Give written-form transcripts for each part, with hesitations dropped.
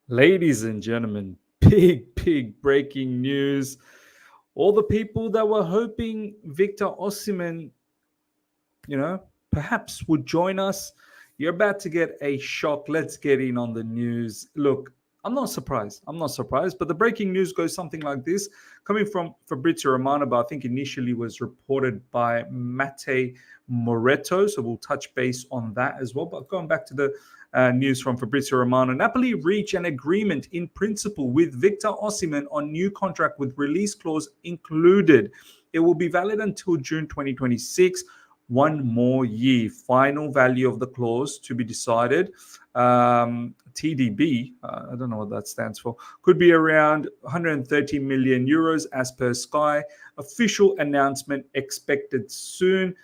Ladies and gentlemen, big breaking news. All the people that were hoping Victor Osimhen, perhaps would join us, you're about to get a shock. Let's get in on the news. Look, I'm not surprised. But the breaking news goes something like this, coming from Fabrizio Romano, but I think initially was reported by Mattei Moretto. So we'll touch base on that as well. But going back to the news from Fabrizio Romano, Napoli reach an agreement in principle with Victor Osimhen on new contract with release clause included. It will be valid until June 2026. One more year. Final value of the clause to be decided. TDB, I don't know what that stands for, could be around 130 million euros as per Sky. Official announcement expected soon.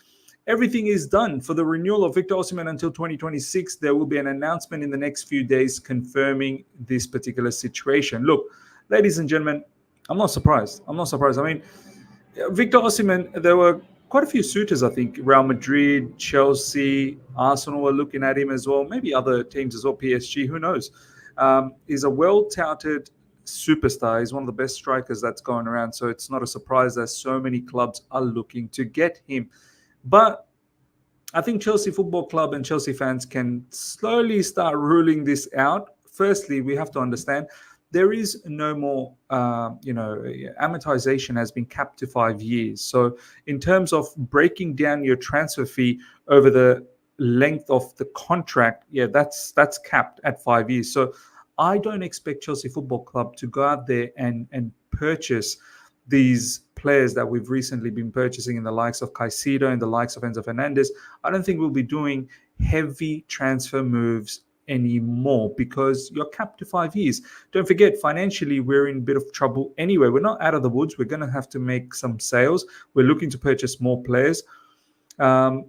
Everything is done for the renewal of Victor Osimhen until 2026. There will be an announcement in the next few days confirming this particular situation. Look, ladies and gentlemen, I'm not surprised. I mean, Victor Osimhen, there were quite a few suitors, I think. Real Madrid, Chelsea, Arsenal were looking at him as well. Maybe other teams as well, PSG, who knows. He's a well-touted superstar. He's one of the best strikers that's going around. So it's not a surprise that so many clubs are looking to get him. But I think Chelsea Football Club and Chelsea fans can slowly start ruling this out. Firstly, we have to understand there is no more, amortization has been capped to 5 years. So in terms of breaking down your transfer fee over the length of the contract, that's capped at 5 years. So I don't expect Chelsea Football Club to go out there and purchase these players that we've recently been purchasing in the likes of Caicedo and the likes of Enzo Fernandez. I don't think we'll be doing heavy transfer moves anymore because you're capped to 5 years. Don't forget, financially, we're in a bit of trouble anyway. We're not out of the woods. We're going to have to make some sales. We're looking to purchase more players.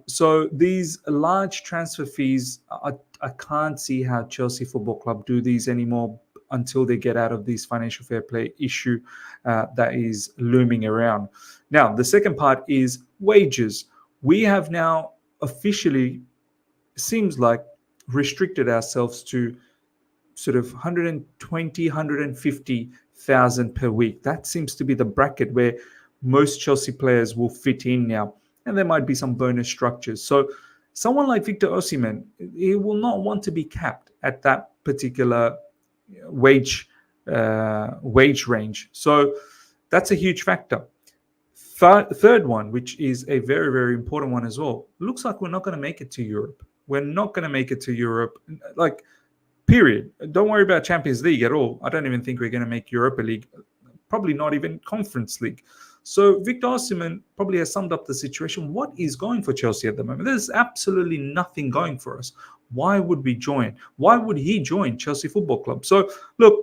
So these large transfer fees, I can't see how Chelsea Football Club do these anymore until they get out of this financial fair play issue that is looming around. Now, the second part is wages. We have now officially, seems like, restricted ourselves to sort of 120, 150,000 per week. That seems to be the bracket where most Chelsea players will fit in now. And there might be some bonus structures. So someone like Victor Osimhen, he will not want to be capped at that particular wage range. So that's a huge factor. Third one, which is a very, very important one as well. Looks like we're not going to make it to Europe. We're not going to make it to Europe, like, period. Don't worry about Champions League at all. I don't even think we're going to make Europa League, probably not even Conference League. So Victor Osimhen probably has summed up the situation. What is going for Chelsea at the moment? There's absolutely nothing going for us. Why would we join? Why would he join Chelsea Football Club? So, look,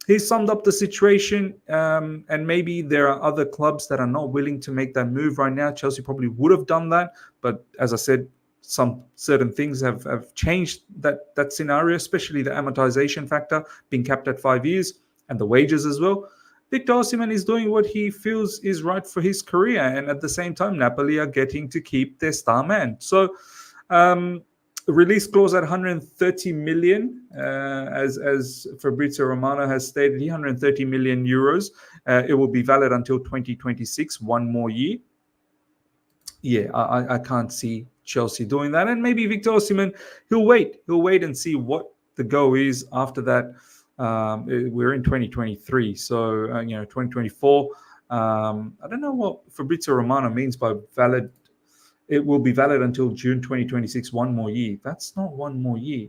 he summed up the situation, and maybe there are other clubs that are not willing to make that move right now. Chelsea probably would have done that. But as I said, some certain things have changed that scenario, especially the amortization factor being capped at 5 years and the wages as well. Victor Osimhen is doing what he feels is right for his career. And at the same time, Napoli are getting to keep their star man. So release clause at 130 million, as Fabrizio Romano has stated, 130 million euros. It will be valid until 2026, one more year. Yeah, I can't see Chelsea doing that. And maybe Victor Osimhen, he'll wait and see what the go is after that. We're in 2023, so 2024. I don't know what Fabrizio Romano means by valid. It will be valid until June 2026, one more year. That's not one more year.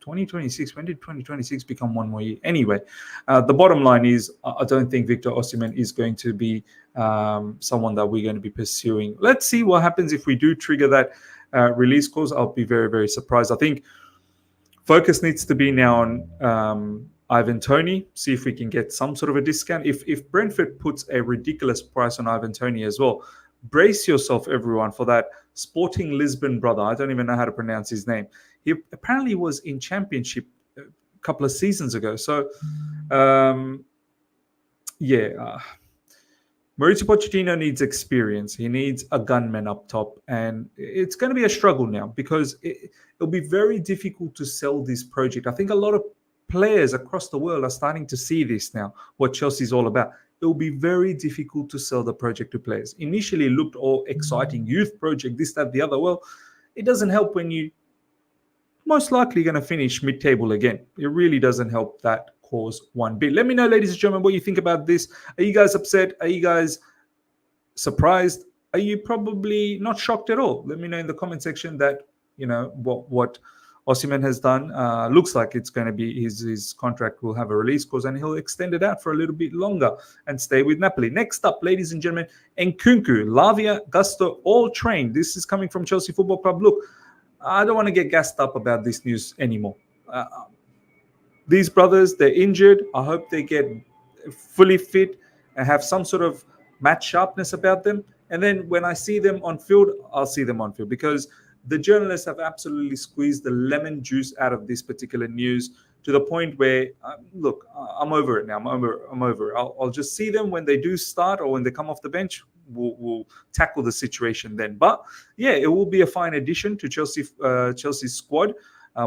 2026, when did 2026 become one more year? Anyway, the bottom line is I don't think Victor Osimhen is going to be someone that we're going to be pursuing. Let's see what happens if we do trigger that release clause. I'll be very, very surprised. I think focus needs to be now on Ivan Toney, see if we can get some sort of a discount. If Brentford puts a ridiculous price on Ivan Toney as well, brace yourself, everyone, for that Sporting Lisbon brother. I don't even know how to pronounce his name. He apparently was in Championship a couple of seasons ago. So, Mauricio Pochettino needs experience. He needs a gunman up top, and it's going to be a struggle now because it'll be very difficult to sell this project. I think a lot of players across the world are starting to see this now, what Chelsea's all about. It will be very difficult to sell the project to players. Initially, it looked all exciting, youth project, this, that, the other. Well, it doesn't help when you most likely going to finish mid-table again. It really doesn't help that cause one bit. Let me know, ladies and gentlemen, what you think about this. Are you guys upset? Are you guys surprised? Are you probably not shocked at all? Let me know in the comment section that, what Osimhen has done. Looks like it's going to be his contract will have a release clause and he'll extend it out for a little bit longer and stay with Napoli. Next up, ladies and gentlemen, Nkunku, Lavia, Gusto, all trained. This is coming from Chelsea Football Club. Look, I don't want to get gassed up about this news anymore. These brothers, they're injured. I hope they get fully fit and have some sort of match sharpness about them. And then when I see them on field, I'll see them on field because the journalists have absolutely squeezed the lemon juice out of this particular news to the point where, look, I'm over it now. I'm over it. I'll just see them when they do start or when they come off the bench. We'll tackle the situation then. But yeah, it will be a fine addition to Chelsea's squad.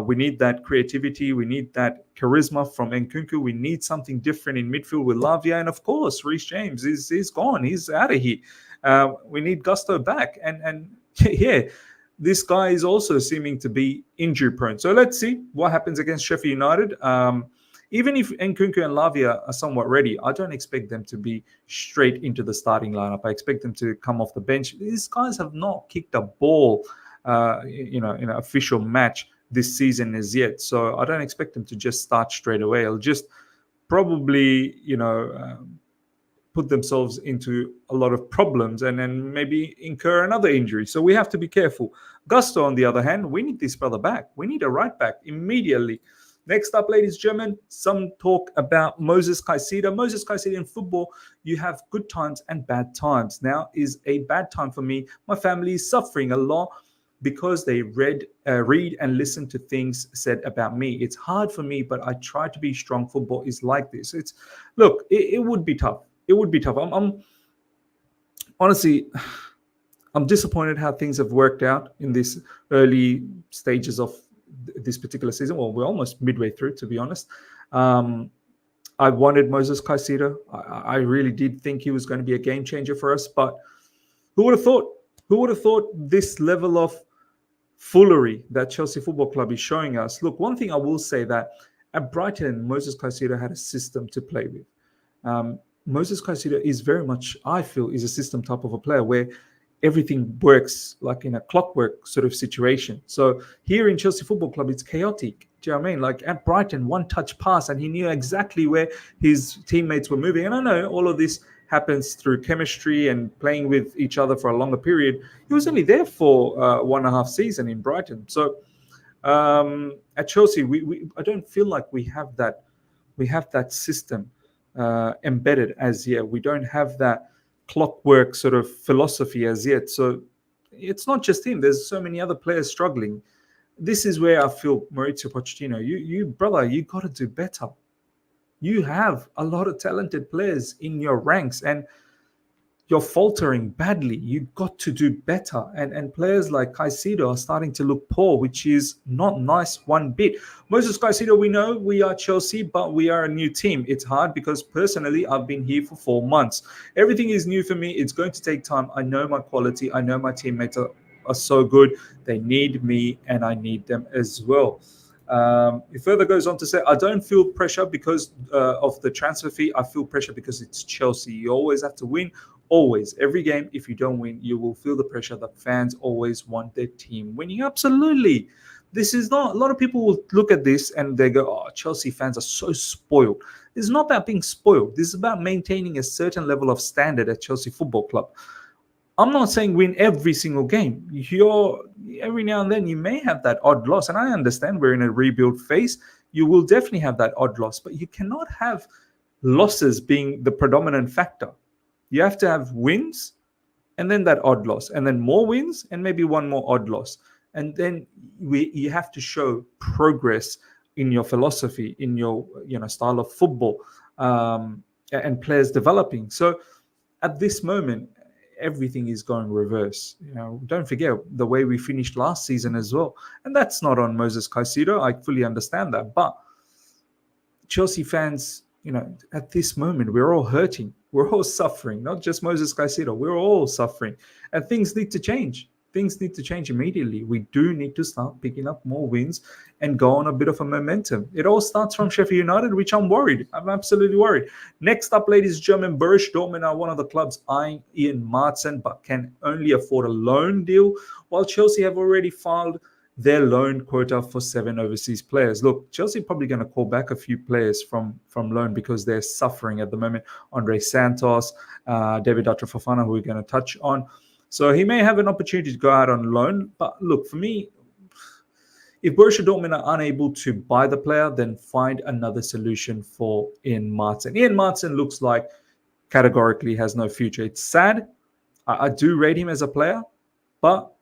We need that creativity. We need that charisma from Nkunku. We need something different in midfield with Lavia. And of course, Reece James is gone. He's out of here. We need Gusto back. And yeah, this guy is also seeming to be injury prone. So let's see what happens against Sheffield United. Even if Nkunku and Lavia are somewhat ready, I don't expect them to be straight into the starting lineup. I expect them to come off the bench. These guys have not kicked a ball, in an official match this season as yet. So I don't expect them to just start straight away. I'll just probably, put themselves into a lot of problems and then maybe incur another injury. So we have to be careful. Gusto, on the other hand, we need this brother back. We need a right back immediately. Next up, ladies and gentlemen, some talk about Moises Caicedo. Moises Caicedo in football, you have good times and bad times. Now is a bad time for me. My family is suffering a lot because they read and listen to things said about me. It's hard for me, but I try to be strong. Football is like this. It would be tough. It would be tough. I'm honestly, I'm disappointed how things have worked out in these early stages of this particular season. Well, we're almost midway through, to be honest. I wanted Moises Caicedo. I really did think he was going to be a game changer for us. But who would have thought? Who would have thought this level of foolery that Chelsea Football Club is showing us? Look, one thing I will say that at Brighton, Moises Caicedo had a system to play with. Moises Caicedo is very much, I feel, is a system type of a player where everything works like in a clockwork sort of situation. So here in Chelsea Football Club, it's chaotic. Do you know what I mean? Like at Brighton, one touch pass and he knew exactly where his teammates were moving. And I know all of this happens through chemistry and playing with each other for a longer period. He was only there for 1.5 seasons in Brighton. So at Chelsea, I don't feel like we have that system embedded as yet. We don't have that clockwork sort of philosophy as yet. So it's not just him. There's so many other players struggling. This is where I feel Mauricio Pochettino, you brother, you got to do better. You have a lot of talented players in your ranks and you're faltering badly. You've got to do better. And players like Caicedo are starting to look poor, which is not nice one bit. Moises Caicedo, we know we are Chelsea, but we are a new team. It's hard because personally, I've been here for 4 months. Everything is new for me. It's going to take time. I know my quality. I know my teammates are so good. They need me and I need them as well. It further goes on to say, I don't feel pressure because of the transfer fee. I feel pressure because it's Chelsea. You always have to win. Always. Every game, if you don't win, you will feel the pressure that fans always want their team winning. Absolutely. This is not, a lot of people will look at this and they go, oh, Chelsea fans are so spoiled. It's not about being spoiled. This is about maintaining a certain level of standard at Chelsea Football Club. I'm not saying win every single game. Every now and then you may have that odd loss. And I understand we're in a rebuild phase. You will definitely have that odd loss. But you cannot have losses being the predominant factor. You have to have wins and then that odd loss. And then more wins and maybe one more odd loss. And then you have to show progress in your philosophy, in your style of football, and players developing. So at this moment, everything is going reverse. Don't forget the way we finished last season as well, and that's not on Moises Caicedo. I fully understand that, but Chelsea fans, at this moment, we're all hurting. We're all suffering, not just Moises Caicedo. We're all suffering. And things need to change. Things need to change immediately. We do need to start picking up more wins and go on a bit of a momentum. It all starts from Sheffield United, which I'm worried. I'm absolutely worried. Next up, ladies and gentlemen, Borussia Dortmund are one of the clubs eyeing Ian Maatsen, but can only afford a loan deal, while Chelsea have already filed their loan quota for 7 overseas players. Look, Chelsea probably going to call back a few players from loan because they're suffering at the moment. Andre Santos, David Fofana, who we're going to touch on. So he may have an opportunity to go out on loan. But look, for me, if Borussia Dortmund are unable to buy the player, then find another solution for Ian Maatsen. Ian Maatsen looks like categorically has no future. It's sad. I do rate him as a player, but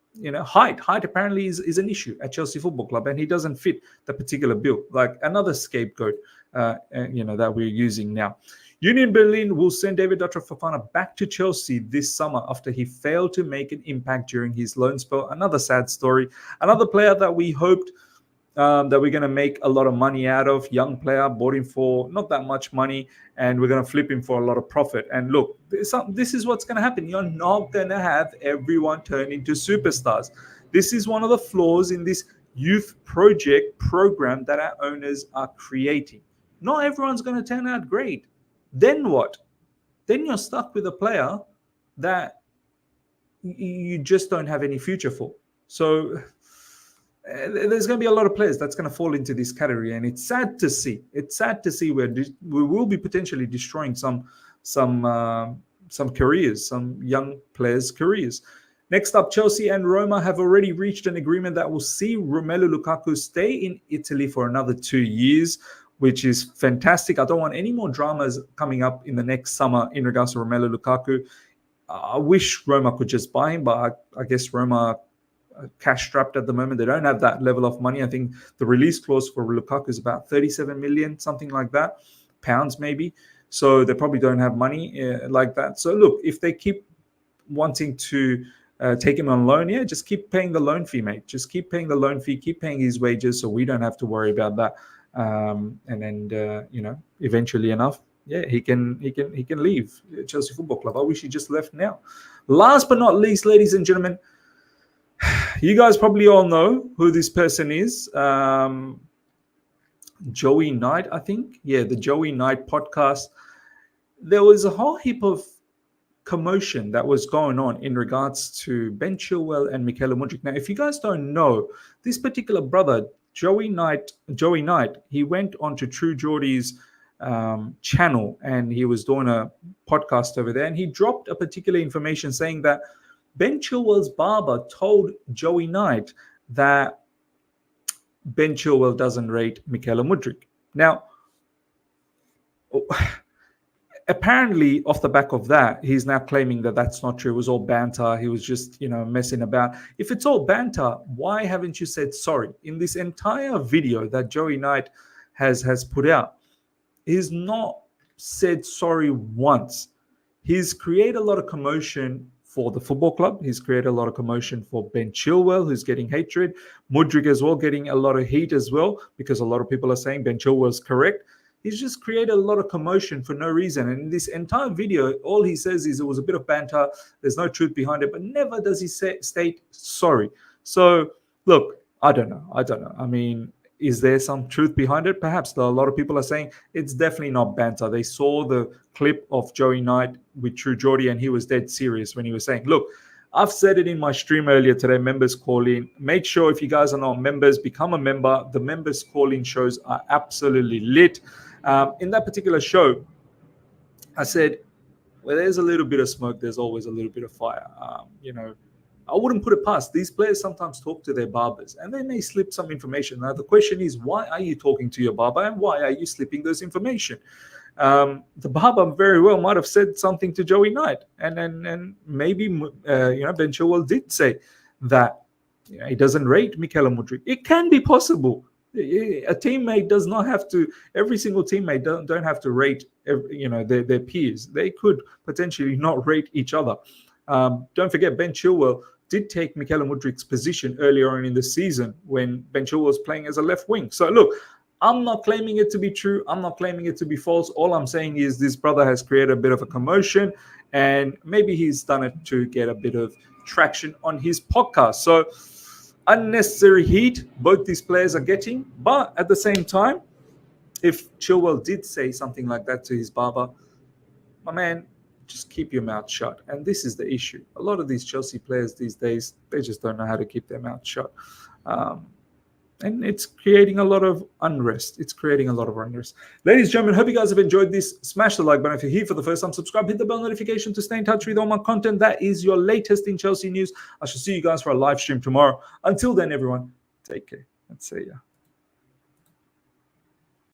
height apparently is an issue at Chelsea Football Club, and he doesn't fit the particular bill. Like another scapegoat, that we're using now. Union Berlin will send David Fofana back to Chelsea this summer after he failed to make an impact during his loan spell. Another sad story. Another player that we hoped that we're going to make a lot of money out of. Young player, bought him for not that much money, and we're going to flip him for a lot of profit. And look, this is what's going to happen. You're not going to have everyone turn into superstars. This is one of the flaws in this youth program that our owners are creating. Not everyone's going to turn out great. Then what? Then you're stuck with a player that you just don't have any future for. So there's going to be a lot of players that's going to fall into this category, and it's sad to see. It's sad to see where we will be potentially destroying some careers, some young players' careers. Next up, Chelsea and Roma have already reached an agreement that will see Romelu Lukaku stay in Italy for another 2 years, which is fantastic. I don't want any more dramas coming up in the next summer in regards to Romelu Lukaku. I wish Roma could just buy him, but I guess Roma cash strapped at the moment. They don't have that level of money. I think the release clause for Lukaku is about 37 million, something like that, pounds maybe. So they probably don't have money like that. So look, if they keep wanting to take him on loan, just keep paying the loan fee, mate. Just keep paying the loan fee, keep paying his wages, so we don't have to worry about that. And then eventually enough, he can leave Chelsea Football Club. I wish he just left now. Last but not least, ladies and gentlemen, you guys probably all know who this person is. Joey Knight, I think. Yeah, the Joey Knight podcast. There was a whole heap of commotion that was going on in regards to Ben Chilwell and Mikel Mudryk. Now, if you guys don't know, this particular brother, Joey Knight, he went onto True Geordie's channel, and he was doing a podcast over there, and he dropped a particular information saying that Ben Chilwell's barber told Joey Knight that Ben Chilwell doesn't rate Mikel Mudryk. Now, apparently, off the back of that, he's now claiming that that's not true. It was all banter. He was just, messing about. If it's all banter, why haven't you said sorry? In this entire video that Joey Knight has put out, he's not said sorry once. He's created a lot of commotion for the football club. He's created a lot of commotion for Ben Chilwell, who's getting hatred. Mudryk as well, getting a lot of heat as well, because a lot of people are saying Ben Chilwell's correct. He's just created a lot of commotion for no reason. And in this entire video, all he says is it was a bit of banter. There's no truth behind it, but never does he state sorry. So, look, I don't know. I mean, is there some truth behind it? Perhaps. A lot of people are saying it's definitely not banter. They saw the clip of Joey Knight with True Geordie, and he was dead serious when he was saying, look, I've said it in my stream earlier today, members call in. Make sure if you guys are not members, become a member. The members call-in shows are absolutely lit. In that particular show, I said, where there's a little bit of smoke, there's always a little bit of fire. I wouldn't put it past. These players sometimes talk to their barbers, and they may slip some information. Now, the question is, why are you talking to your barber, and why are you slipping those information? The barber very well might have said something to Joey Knight, and maybe Ben Chilwell did say that he doesn't rate Mikel Mudryk. It can be possible. A teammate does not have to. Every single teammate don't have to rate, their peers. They could potentially not rate each other. Don't forget, Ben Chilwell did take Mikel Mudrik's position earlier on in the season when Ben Chilwell was playing as a left wing. So look, I'm not claiming it to be true. I'm not claiming it to be false. All I'm saying is this brother has created a bit of a commotion, and maybe he's done it to get a bit of traction on his podcast. So unnecessary heat both these players are getting. But at the same time, if Chilwell did say something like that to his barber, my man, just keep your mouth shut. And this is the issue. A lot of these Chelsea players these days, they just don't know how to keep their mouth shut. And it's creating a lot of unrest. Ladies and gentlemen, hope you guys have enjoyed this. Smash the like button if you're here for the first time. Subscribe, hit the bell notification to stay in touch with all my content. That is your latest in Chelsea news. I shall see you guys for a live stream tomorrow. Until then, everyone, take care and see ya.